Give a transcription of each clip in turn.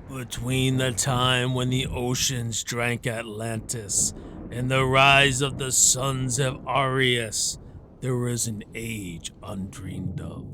Between the time when the oceans drank Atlantis and the rise of the sons of Arius, there was an age undreamed of.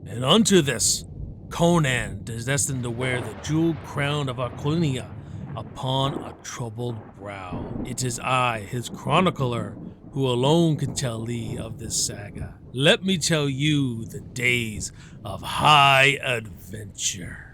And unto this, Conan is destined to wear the jeweled crown of Aquinia upon a troubled brow. It is I, his chronicler, who alone can tell thee of this saga. Let me tell you the days of high adventure.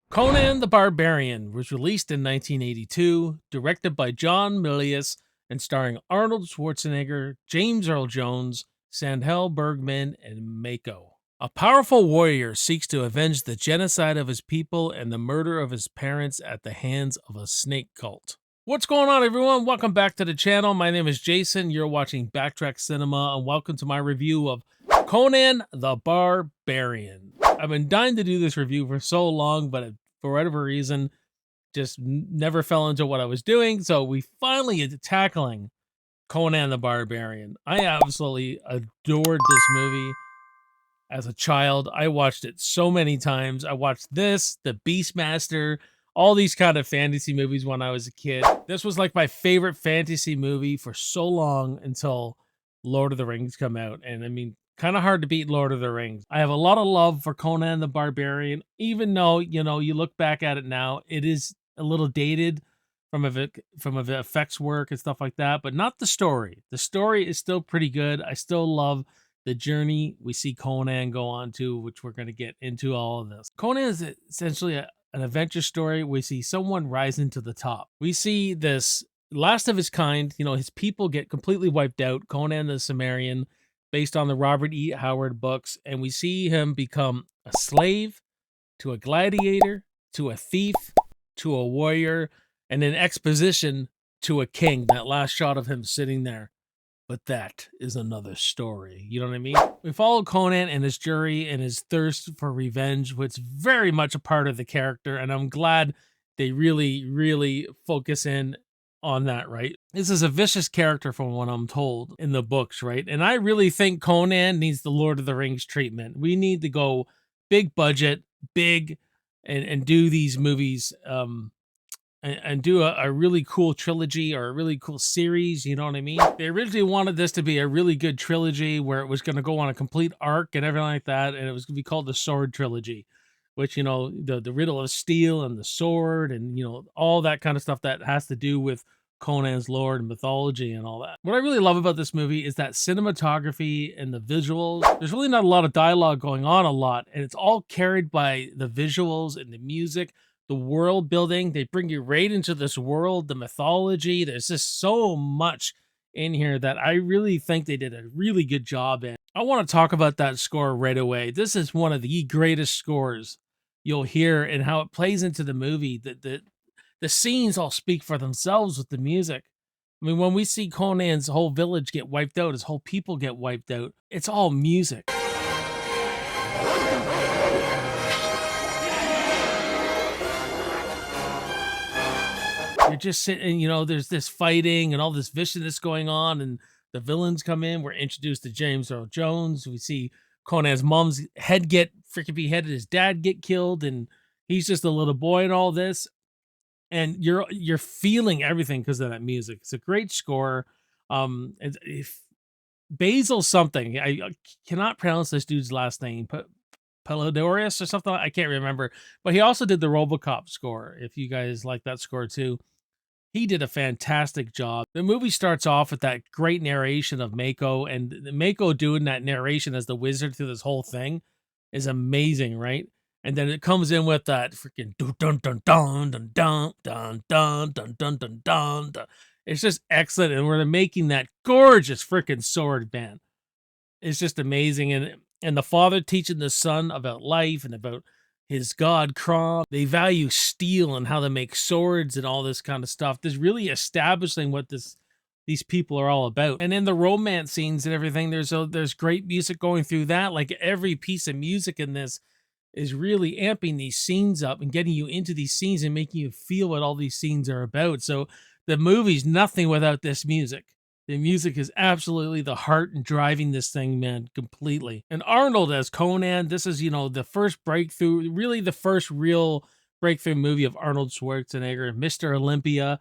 Conan the Barbarian was released in 1982, directed by John Milius, and starring Arnold Schwarzenegger, James Earl Jones, Sandhell Bergman, and Mako. A powerful warrior seeks to avenge the genocide of his people and the murder of his parents at the hands of a snake cult. What's going on, everyone? Welcome back to the channel. My name is Jason. You're watching Backtrack Cinema, and welcome to my review of Conan the Barbarian. I've been dying to do this review for so long, but for whatever reason, just never fell into what I was doing. So we finally are tackling Conan the Barbarian. I absolutely adored this movie as a child. I watched it so many times. I watched this, The Beastmaster, all these kind of fantasy movies when I was a kid. This was like my favorite fantasy movie for so long until Lord of the Rings come out. And I mean, kind of hard to beat Lord of the Rings. I have a lot of love for Conan the Barbarian, even though, you know, you look back at it now, it is a little dated from the effects work and stuff like that, but not the story. The story is still pretty good. I still love the journey we see Conan go on to, which we're going to get into all of this. Conan is essentially an adventure story. We see someone rising to the top. We see this last of his kind, you know, his people get completely wiped out. Conan the Cimmerian, based on the Robert E. Howard books, and we see him become a slave, to a gladiator, to a thief, to a warrior, and in exposition to a king. That last shot of him sitting there. But that is another story. You know what I mean? We follow Conan and his journey and his thirst for revenge, which is very much a part of the character, and I'm glad they really focus in on that, right? This is a vicious character from what I'm told in the books, right? And I really think Conan needs the Lord of the Rings treatment. We need to go big budget, big, and do these movies and do a really cool trilogy or a really cool series, you know what I mean? They originally wanted this to be a really good trilogy where it was going to go on a complete arc and everything like that, and it was going to be called the Sword Trilogy, which, you know, the riddle of steel and the sword and, you know, all that kind of stuff that has to do with Conan's lore and mythology and all that. What I really love about this movie is that cinematography and the visuals. There's really not a lot of dialogue going on a lot, and it's all carried by the visuals and the music, the world building. They bring you right into this world, the mythology. There's just so much in here that I really think they did a really good job in. I want to talk about that score right away. This is one of the greatest scores you'll hear, and how it plays into the movie. The scenes all speak for themselves with the music. I mean, when we see Conan's whole village get wiped out, his whole people get wiped out, it's all music. You're just sitting, you know, there's this fighting and all this viciousness going on, and the villains come in. We're introduced to James Earl Jones. We see Conan's mom's head get freaking beheaded, his dad get killed, and he's just a little boy in all this. And you're feeling everything because of that music. It's a great score. If Basil something, I cannot pronounce this dude's last name, but Pelodorius or something, I can't remember. But he also did the RoboCop score. If you guys like that score too, he did a fantastic job. The movie starts off with that great narration of Mako, and Mako doing that narration as the wizard through this whole thing is amazing, right? And then it comes in with that freaking dun dun dun dun dun dun dun dun dun dun dun dun. It's just excellent, and we're making that gorgeous freaking sword band. It's just amazing, and the father teaching the son about life and about his god Krom. They value steel and how to make swords and all this kind of stuff. This really establishing what these people are all about. And in the romance scenes and everything, there's great music going through that. Like every piece of music in this is really amping these scenes up and getting you into these scenes and making you feel what all these scenes are about. So the movie's nothing without this music. The music is absolutely the heart and driving this thing, man, completely. And Arnold as Conan, this is, the first breakthrough, really the first real breakthrough movie of Arnold Schwarzenegger, Mr. Olympia.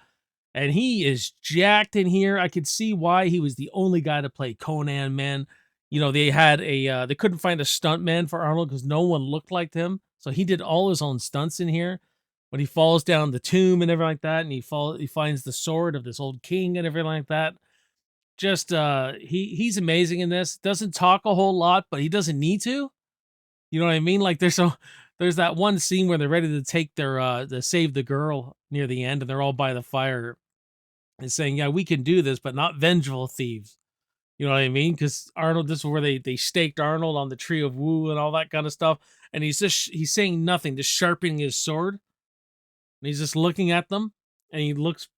And he is jacked in here. I could see why he was the only guy to play Conan, man. They had they couldn't find a stunt man for Arnold because no one looked like him. So he did all his own stunts in here. When he falls down the tomb and everything like that, and he finds the sword of this old king and everything like that. Just he's amazing in this. Doesn't talk a whole lot, but he doesn't need to. You know what I mean? Like there's that one scene where they're ready to take to save the girl near the end, and they're all by the fire and saying, "Yeah, we can do this, but not vengeful thieves." You know what I mean? Because Arnold, this is where they staked Arnold on the tree of Wu and all that kind of stuff, and he's saying nothing, just sharpening his sword, and he's just looking at them, and he looks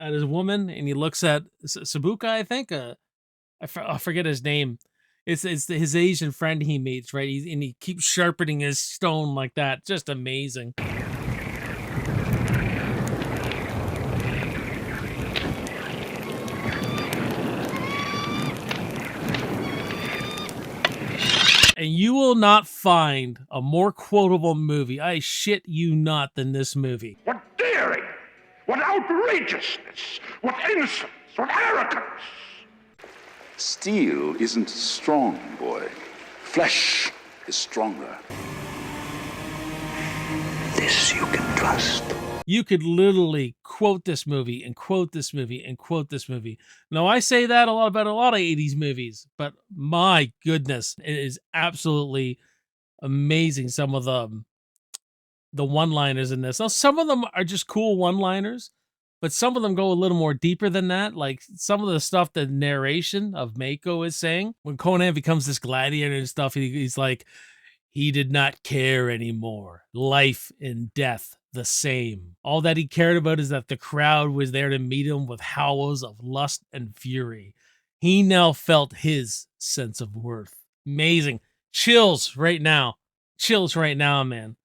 at his woman, and he looks at Sabuka, I think. I forget his name. It's his Asian friend he meets, right? And he keeps sharpening his stone like that. Just amazing. And you will not find a more quotable movie, I shit you not, than this movie. What daring! What outrageousness! What insolence! What arrogance! Steel isn't strong, boy. Flesh is stronger. This you can trust. You could literally quote this movie and quote this movie and quote this movie. Now, I say that a lot about a lot of 80s movies, but my goodness, it is absolutely amazing. Some of the one-liners in this. Now, some of them are just cool one-liners, but some of them go a little more deeper than that. Like some of the stuff the narration of Mako is saying when Conan becomes this gladiator and stuff, he's like, he did not care anymore. Life and death the same. All that he cared about is that the crowd was there to meet him with howls of lust and fury. He now felt his sense of worth. Amazing. Chills right now. Chills right now, man.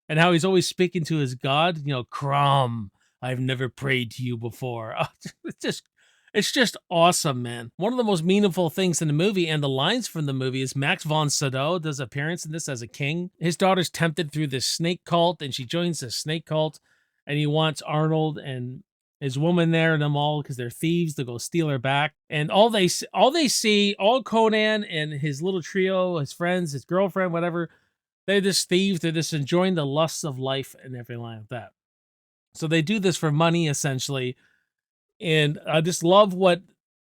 And how he's always speaking to his God, Crom, I've never prayed to you before. It's just awesome, man. One of the most meaningful things in the movie and the lines from the movie is Max von Sydow does appearance in this as a king. His daughter's tempted through this snake cult, and she joins the snake cult, and he wants Arnold and his woman there and them all, because they're thieves, to go steal her back. And all they see, all Conan and his little trio, his friends, his girlfriend, whatever, they're just thieves. They're just enjoying the lusts of life and everything like that. So they do this for money, essentially. And I just love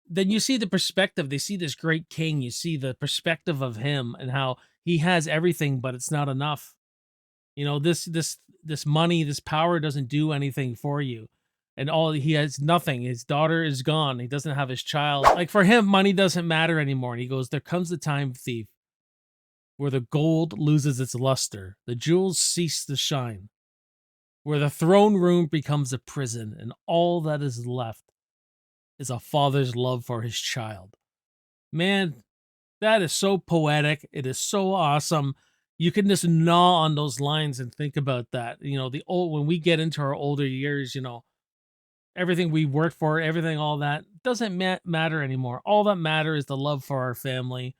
then you see the perspective. They see this great king. You see the perspective of him and how he has everything, but it's not enough. This money, this power doesn't do anything for you. And he has nothing. His daughter is gone. He doesn't have his child. Like for him, money doesn't matter anymore. And he goes, there comes the time, thief, where the gold loses its luster. The jewels cease to shine. Where the throne room becomes a prison, and all that is left is a father's love for his child. Man, that is so poetic. It is so awesome. You can just gnaw on those lines and think about that. When we get into our older years, everything we worked for, everything, all that doesn't matter anymore. All that matters is the love for our family,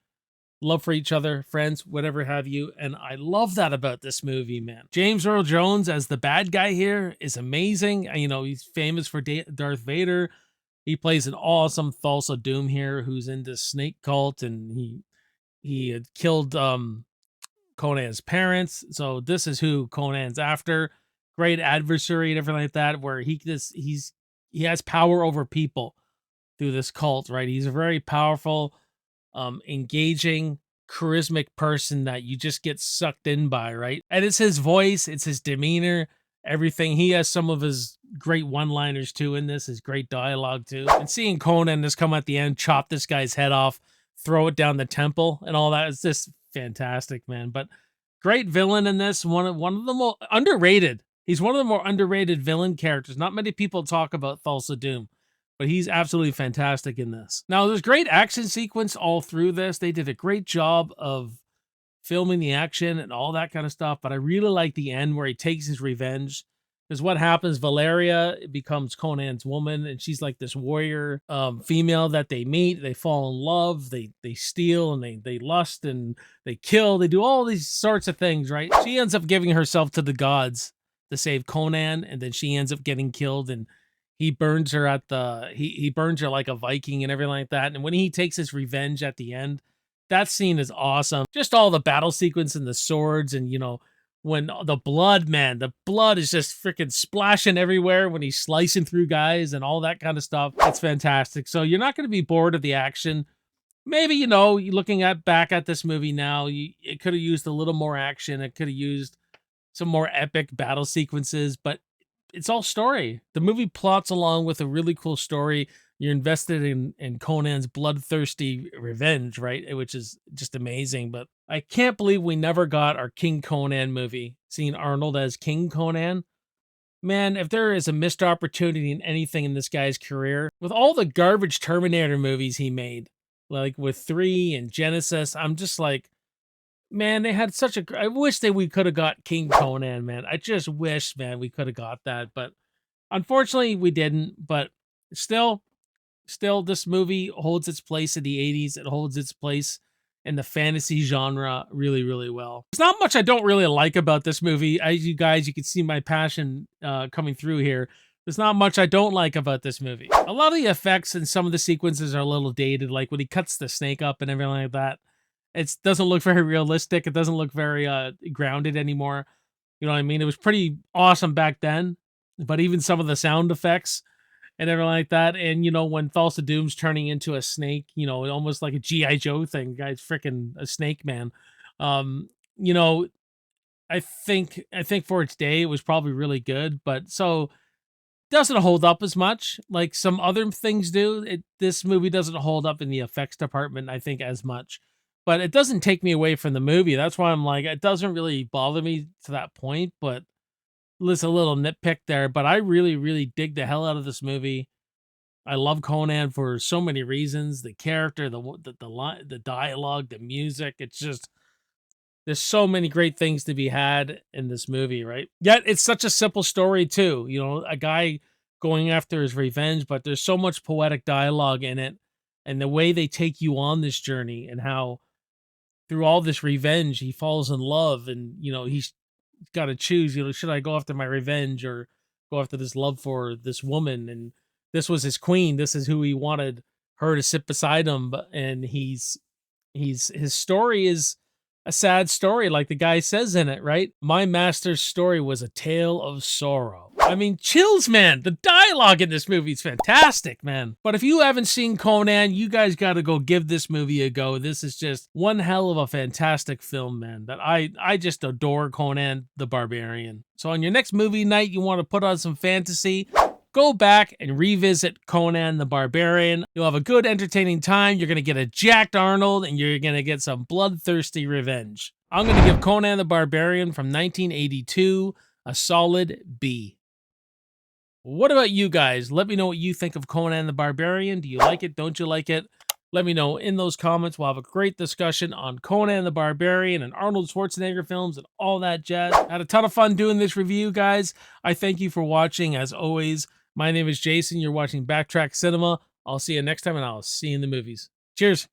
love for each other, friends, whatever have you. And I love that about this movie, man. James Earl Jones as the bad guy here is amazing. He's famous for Darth Vader. He plays an awesome Thulsa Doom here, who's in this snake cult, and he had killed Conan's parents. So this is who Conan's after. Great adversary and everything like that, where he has power over people through this cult, right? He's a very powerful, engaging, charismatic person that you just get sucked in by, right? And it's his voice, it's his demeanor, everything. He has some of his great one-liners too in this, his great dialogue too. And seeing Conan just come at the end, chop this guy's head off, throw it down the temple and all that, it's just fantastic, man. But great villain in this, one of the more underrated. He's one of the more underrated villain characters. Not many people talk about Thulsa Doom, but he's absolutely fantastic in this. Now, there's great action sequence all through this. They did a great job of filming the action and all that kind of stuff, but I really like the end where he takes his revenge Because what happens, Valeria becomes Conan's woman, and she's like this warrior female that they meet. They fall in love. They steal and they lust and they kill. They do all these sorts of things, right? She ends up giving herself to the gods to save Conan, and then she ends up getting killed, and he burns her at the he burns her like a Viking and everything like that. And when he takes his revenge at the end, that scene is awesome. Just all the battle sequence and the swords, and when the blood, man, the blood is just freaking splashing everywhere when he's slicing through guys and all that kind of stuff. It's fantastic. So you're not going to be bored of the action. Maybe, you're looking back at this movie now, it could have used a little more action. It could have used some more epic battle sequences, but it's all story. The movie plots along with a really cool story. You're invested in Conan's bloodthirsty revenge, right? Which is just amazing. But I can't believe we never got our King Conan movie, seeing Arnold as King Conan. Man, if there is a missed opportunity in anything in this guy's career, with all the garbage Terminator movies he made, like with 3 and Genesis, I'm just like, man, they had such a. I wish that we could have got King Conan, man. I just wish, man, we could have got that. But unfortunately, we didn't. But still, this movie holds its place in the 80s. It holds its place in the fantasy genre really, really well. There's not much I don't really like about this movie. As you can see my passion coming through here. There's not much I don't like about this movie. A lot of the effects and some of the sequences are a little dated, like when he cuts the snake up and everything like that. It doesn't look very realistic. It doesn't look very grounded anymore. You know what I mean? It was pretty awesome back then, but even some of the sound effects and everything like that. And, when Thulsa Doom's turning into a snake, almost like a G.I. Joe thing, guy's freaking a snake man. You know, I think for its day, it was probably really good, but so doesn't hold up as much like some other things do. This movie doesn't hold up in the effects department, I think, as much, but it doesn't take me away from the movie. That's why I'm like, it doesn't really bother me to that point, but there's a little nitpick there, but I really, really dig the hell out of this movie. I love Conan for so many reasons. The character, the dialogue, the music. It's just, there's so many great things to be had in this movie, right? Yet it's such a simple story too. A guy going after his revenge, but there's so much poetic dialogue in it, and the way they take you on this journey, and how through all this revenge he falls in love, and he's got to choose. Should I go after my revenge or go after this love for this woman? And this was his queen. This is who he wanted her to sit beside him. And his story is a sad story, like the guy says in it, right? My master's story was a tale of sorrow. I mean, chills, man. The dialogue in this movie is fantastic, man. But if you haven't seen Conan, you guys got to go give this movie a go. This is just one hell of a fantastic film, man. That I just adore Conan the Barbarian. So on your next movie night, you want to put on some fantasy, go back and revisit Conan the Barbarian. You'll have a good, entertaining time. You're going to get a jacked Arnold, and you're going to get some bloodthirsty revenge. I'm going to give Conan the Barbarian from 1982 a solid B. What about you guys? Let me know what you think of Conan the Barbarian. Do you like it? Don't you like it? Let me know in those comments. We'll have a great discussion on Conan the Barbarian and Arnold Schwarzenegger films and all that jazz. Had a ton of fun doing this review, guys. I thank you for watching, as always. My name is Jason. You're watching Backtrack Cinema. I'll see you next time, and I'll see you in the movies. Cheers.